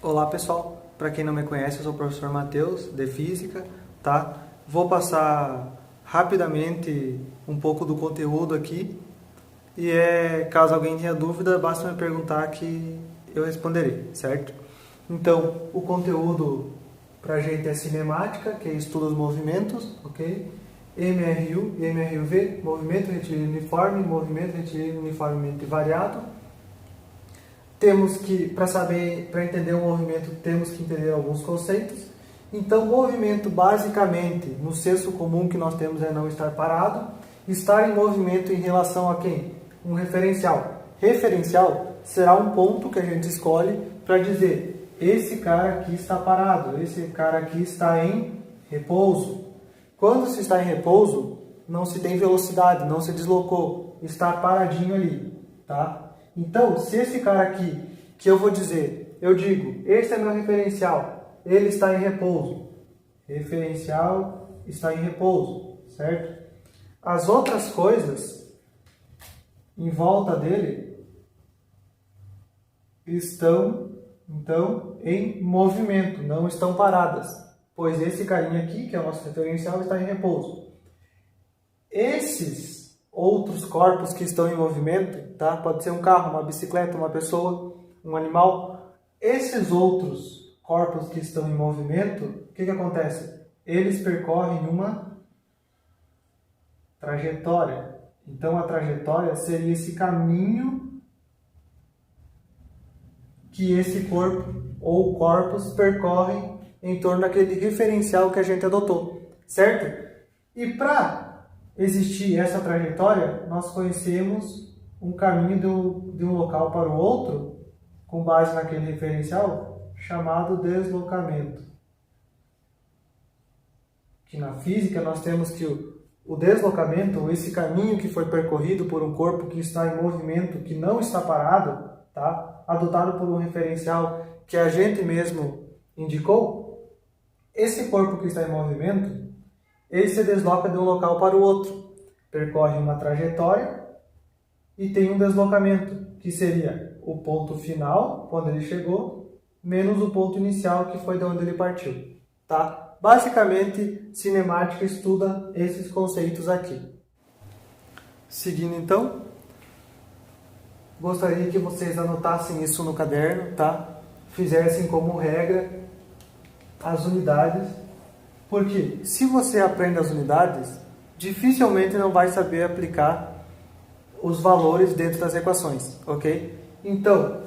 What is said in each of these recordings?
Olá pessoal, para quem não me conhece, eu sou o professor Matheus, de Física, tá? Vou passar rapidamente um pouco do conteúdo aqui e caso alguém tenha dúvida, basta me perguntar que eu responderei, certo? Então, o conteúdo para a gente é cinemática, que estuda os movimentos, ok? MRU e MRUV, movimento retilíneo uniforme, movimento retilíneo uniformemente variado. Temos que, para entender o movimento, temos que entender alguns conceitos. Então, movimento, basicamente, no senso comum que nós temos é não estar parado. Estar em movimento em relação a quem? Um referencial. Referencial será um ponto que a gente escolhe para dizer esse cara aqui está parado, esse cara aqui está em repouso. Quando se está em repouso, não se tem velocidade, não se deslocou, está paradinho ali, tá? Então, se esse cara aqui, que eu vou dizer, eu digo, esse é meu referencial, ele está em repouso. Referencial está em repouso, certo? As outras coisas em volta dele estão, então, em movimento, não estão paradas, pois esse carinha aqui, que é o nosso referencial, está em repouso. Esses outros corpos que estão em movimento, tá? Pode ser um carro, uma bicicleta, uma pessoa, um animal. Esses outros corpos que estão em movimento, o que acontece? Eles percorrem uma trajetória. Então, a trajetória seria esse caminho que esse corpo ou corpos percorrem em torno daquele referencial que a gente adotou, certo? E para existir essa trajetória, nós conhecemos um caminho de um local para o outro, com base naquele referencial, chamado deslocamento. Que na física nós temos que o deslocamento, ou esse caminho que foi percorrido por um corpo que está em movimento, que não está parado, tá? Adotado por um referencial que a gente mesmo indicou, esse corpo que está em movimento, ele se desloca de um local para o outro, percorre uma trajetória e tem um deslocamento, que seria o ponto final, quando ele chegou, menos o ponto inicial, que foi de onde ele partiu. Tá? Basicamente, cinemática estuda esses conceitos aqui. Seguindo então, gostaria que vocês anotassem isso no caderno, tá? Fizessem como regra as unidades. Porque se você aprende as unidades, dificilmente não vai saber aplicar os valores dentro das equações, ok? Então,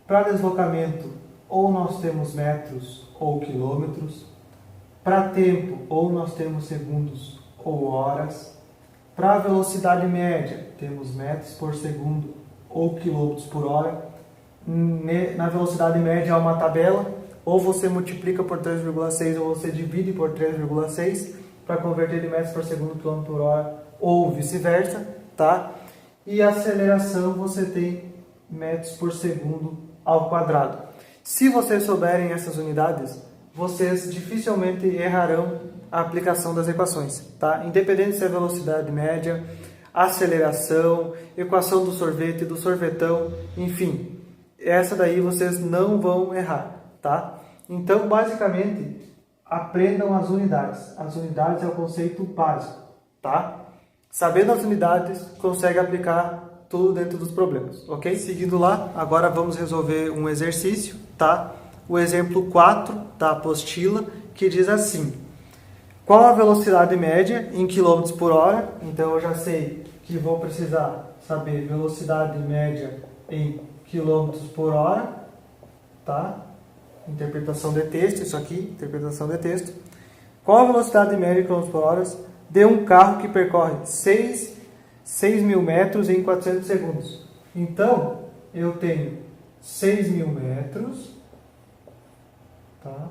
para deslocamento, ou nós temos metros ou quilômetros. Para tempo, ou nós temos segundos ou horas. Para velocidade média, temos metros por segundo ou quilômetros por hora. Na velocidade média há uma tabela. Ou você multiplica por 3,6 ou você divide por 3,6 para converter de metros por segundo, quilômetro por hora, ou vice-versa, tá? E a aceleração você tem metros por segundo ao quadrado. Se vocês souberem essas unidades, vocês dificilmente errarão a aplicação das equações, tá? Independente se é velocidade média, aceleração, equação do sorvete, do sorvetão, enfim, essa daí vocês não vão errar. Tá? Então, basicamente, aprendam as unidades. As unidades é o conceito básico. Tá? Sabendo as unidades, consegue aplicar tudo dentro dos problemas. Ok? Seguindo lá, agora vamos resolver um exercício. Tá? O exemplo 4 da apostila, que diz assim: qual a velocidade média em quilômetros por hora? Então, eu já sei que vou precisar saber velocidade média em quilômetros por hora. Tá? Interpretação de texto, isso aqui, interpretação de texto. Qual a velocidade média em km por hora de um carro que percorre 6.000 metros em 400 segundos? Então, eu tenho 6.000 metros, tá?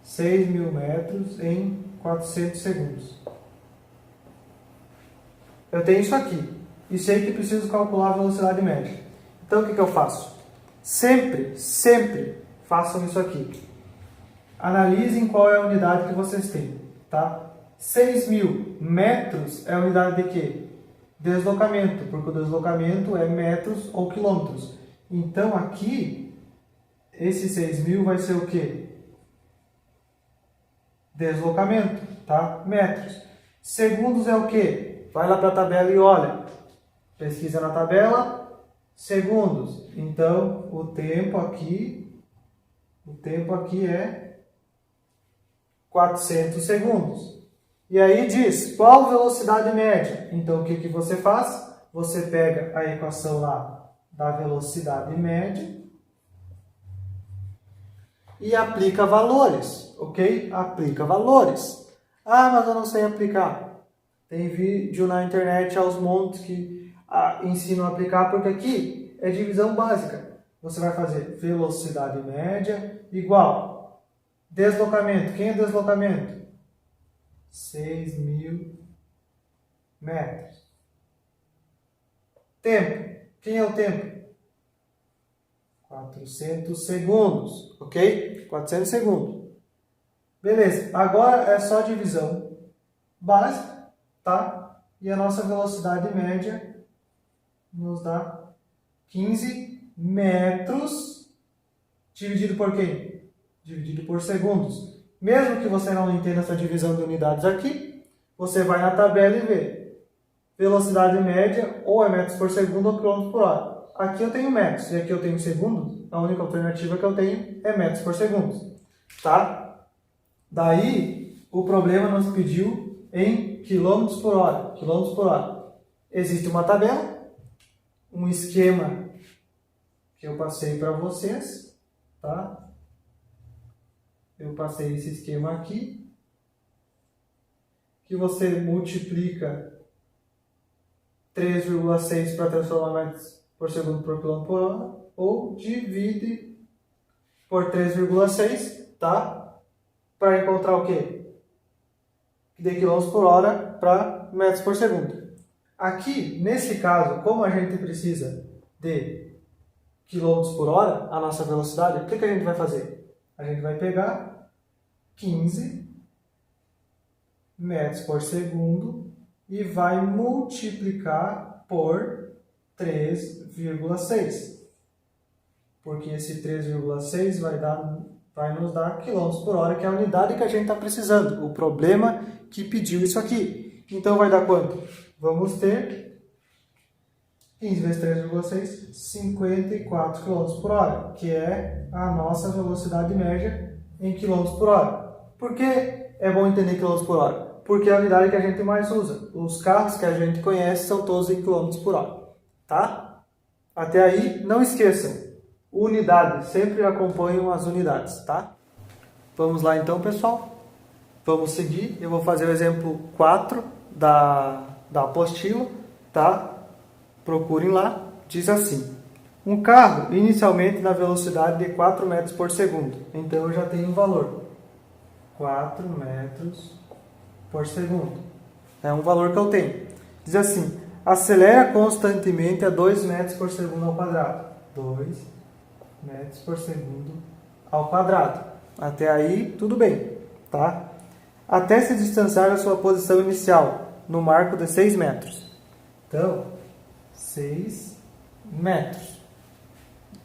6.000 metros em 400 segundos. Eu tenho isso aqui, e sei que preciso calcular a velocidade média. Então, o que eu faço? Sempre façam isso aqui. Analisem qual é a unidade que vocês têm, tá? 6.000 metros é a unidade de quê? Deslocamento, porque o deslocamento é metros ou quilômetros. Então, aqui, Esse 6.000 vai ser o quê? Deslocamento, tá? Metros. Segundos é o quê? Vai lá para a tabela e olha. Pesquisa na tabela, segundos. Então, o tempo aqui é 400 segundos. E aí diz, qual velocidade média? Então, o que você faz? Você pega a equação lá da velocidade média e aplica valores, ok? Aplica valores. Ah, mas eu não sei aplicar. Tem vídeo na internet aos montes que ensinam a aplicar, porque aqui é divisão básica. Você vai fazer velocidade média igual deslocamento. Quem é deslocamento? 6.000 metros. Tempo. Quem é o tempo? 400 segundos, ok? 400 segundos. Beleza, agora é só divisão básica, tá? E a nossa velocidade média nos dá 15 metros dividido por quem? Dividido por segundos. Mesmo que você não entenda essa divisão de unidades aqui, você vai na tabela e vê. Velocidade média ou é metros por segundo ou quilômetros por hora. Aqui eu tenho metros e aqui eu tenho segundos. A única alternativa que eu tenho é metros por segundo. Tá? Daí, o problema nos pediu em quilômetros por hora. Quilômetros por hora. Existe uma tabela, um esquema que eu passei para vocês. Tá? Eu passei esse esquema aqui, que você multiplica 3,6 para transformar metros por segundo por quilômetro por hora, ou divide por 3,6, tá? Para encontrar o quê? De quilômetros por hora para metros por segundo. Aqui, nesse caso, como a gente precisa de quilômetros por hora, a nossa velocidade, o que a gente vai fazer? A gente vai pegar 15 metros por segundo e vai multiplicar por 3,6. Porque esse 3,6 vai nos dar quilômetros por hora, que é a unidade que a gente está precisando. O problema que pediu isso aqui. Então vai dar quanto? Vamos ter 15 vezes 3,6, 54 km por hora, que é a nossa velocidade média em km por hora. Por que é bom entender km por hora? Porque é a unidade que a gente mais usa. Os carros que a gente conhece são todos em km por hora. Tá? Até aí, não esqueçam. Unidades sempre acompanham as unidades. Tá? Vamos lá então, pessoal. Vamos seguir. Eu vou fazer o exemplo 4 da apostila. Tá? Procurem lá. Diz assim. Um carro inicialmente na velocidade de 4 metros por segundo. Então eu já tenho um valor. 4 metros por segundo. É um valor que eu tenho. Diz assim, acelera constantemente a 2 metros por segundo ao quadrado. 2 metros por segundo ao quadrado. Até aí, tudo bem. Tá? Até se distanciar da sua posição inicial, no marco de 6 metros. Então, 6 metros.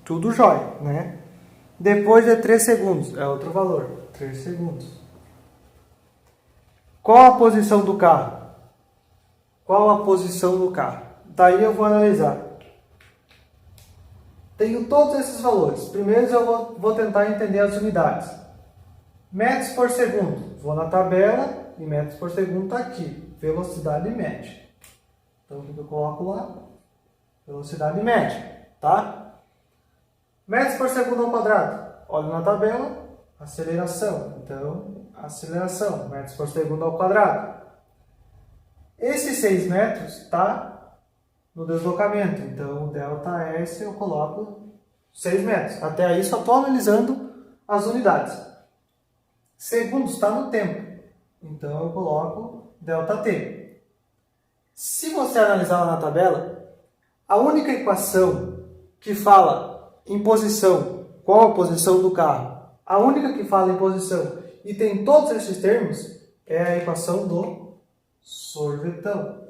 Tudo jóia, né? Depois de 3 segundos, é outro valor. 3 segundos. Qual a posição do carro? Qual a posição do carro? Daí eu vou analisar. Tenho todos esses valores. Primeiro eu vou tentar entender as unidades. Metros por segundo. Vou na tabela e metros por segundo está aqui. Velocidade média. Então, o que eu coloco lá? Velocidade média. Tá? Metros por segundo ao quadrado. Olho na tabela. Aceleração. Então, aceleração. Metros por segundo ao quadrado. Esses 6 metros está no deslocamento. Então, ΔS eu coloco 6 metros. Até aí só estou analisando as unidades. Segundos está no tempo. Então, eu coloco ΔT. Se você analisar lá na tabela, a única equação que fala em posição, qual a posição do carro, a única que fala em posição e tem todos esses termos é a equação do sorvetão.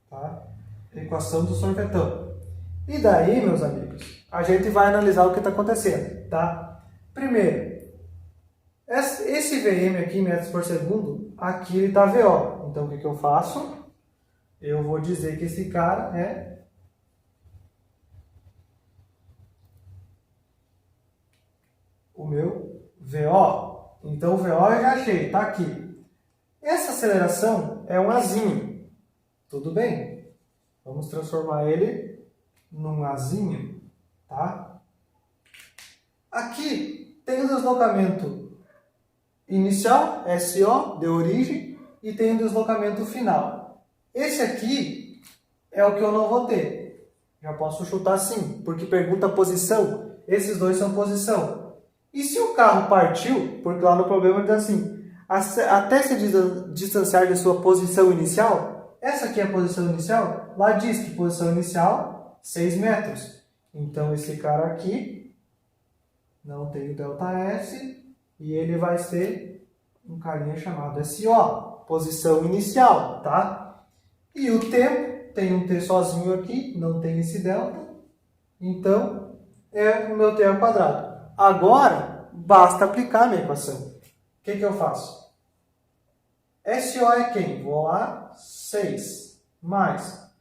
Tá? Equação do sorvetão. E daí, meus amigos, a gente vai analisar o que está acontecendo, tá? Primeiro, esse VM aqui, metros por segundo, aqui ele está VO. Então, o que eu faço? Eu vou dizer que esse cara é o meu VO. Então, o VO eu já achei, está aqui. Essa aceleração é um Azinho. Tudo bem? Vamos transformar ele num Azinho, tá? Aqui tem o deslocamento inicial, SO, de origem, e tem o deslocamento final. Esse aqui é o que eu não vou ter. Já posso chutar sim, porque pergunta posição. Esses dois são posição. E se o carro partiu, porque lá no problema diz assim, até se distanciar de sua posição inicial, essa aqui é a posição inicial, lá diz que posição inicial, 6 metros. Então esse cara aqui não tem o ΔS e ele vai ser um carinha chamado SO, posição inicial, tá? E o tempo, tem um T sozinho aqui, não tem esse delta, então é o meu T ao quadrado. Agora, basta aplicar a minha equação. O que eu faço? SO é quem? Vou lá, 6, mais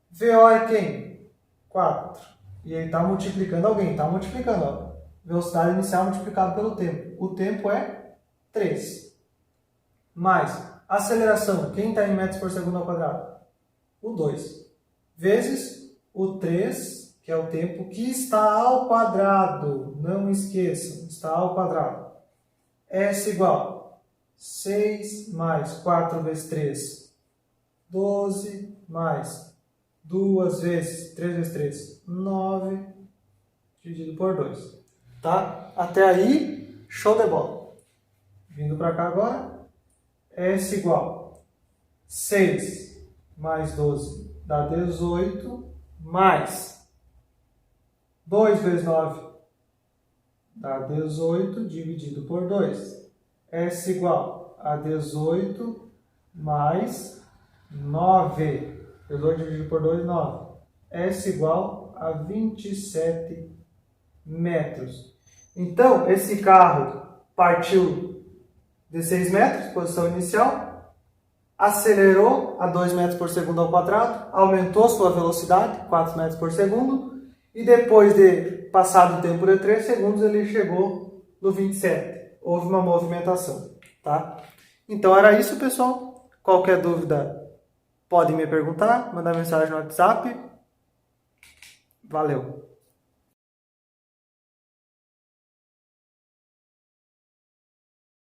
VO é quem? 4. E ele está multiplicando alguém, está multiplicando, ó. Velocidade inicial multiplicado pelo tempo. O tempo é 3. Mais aceleração, quem está em metros por segundo ao quadrado? O 2. Vezes o 3, que é o tempo que está ao quadrado. Não esqueçam, está ao quadrado. S igual 6 mais 4 vezes 3, 12, mais 2 vezes 3 vezes 3, 9, dividido por 2. Tá? Até aí, show de bola. Vindo para cá agora, S igual 6 mais 12 dá 18, mais 2 vezes 9 dá 18, dividido por 2. S igual a 18 mais 9. 18 dividido por 2, 9. S igual a 27 metros. Então, esse carro partiu de 6 metros, posição inicial, acelerou a 2 metros por segundo ao quadrado, aumentou sua velocidade, 4 metros por segundo, e depois de passado o tempo de 3 segundos, ele chegou no 27. Houve uma movimentação, tá? Então, era isso, pessoal. Qualquer dúvida, pode me perguntar, mandar mensagem no WhatsApp. Valeu!